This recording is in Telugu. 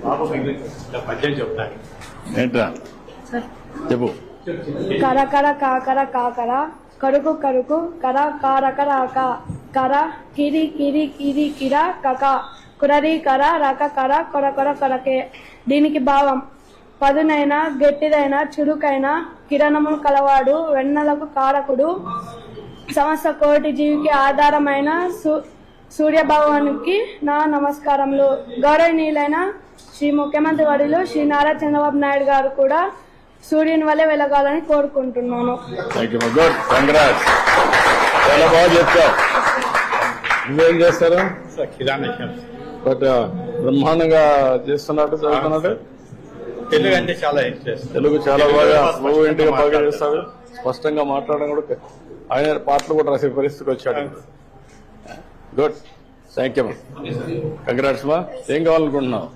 బాబు పద్యం చెప్తాను ఏంట్రా చెప్పు. కర కర కాకర కాకర కరుకు కరుకు కర కారక కర కిరి కిరి కిరి కిర కక కురరి కర రక కర కొర కొర కొరకే. దీనికి భావం పదునైన గట్టిదైన చురుకైన కిరణములు కలవాడు వెన్నెలకు కారకుడు సమస్త కోటి జీవికి ఆధారమైన సూర్యభగవానికి నా నమస్కారములు. గౌరవనీయులైన శ్రీ ముఖ్యమంత్రి వర్యులు శ్రీ నారా చంద్రబాబు నాయుడు గారు కూడా సూర్యుని వల్లే వెలగాలని కోరుకుంటున్నాను. గుడ్, కంగ్రాట్స్, చాలా బాగా చెప్తావు. నువ్వేం చేస్తారు? కిరాణా షాప్. బట్ బ్రహ్మాండంగా చేస్తున్నట్టు చదువుతున్నట్టు. తెలుగు అంటే చాలా ఇంట్రెస్ట్. తెలుగు చాలా బాగా ఫ్లూయెంట్గా బాగా చేస్తాడు. స్పష్టంగా మాట్లాడడం కూడా, ఆయన పాటలు కూడా రాసే పరిస్థితికి వచ్చాడు. Good, thank you. కంగ్రాట్స్ మా. ఏం కావాలనుకుంటున్నావు?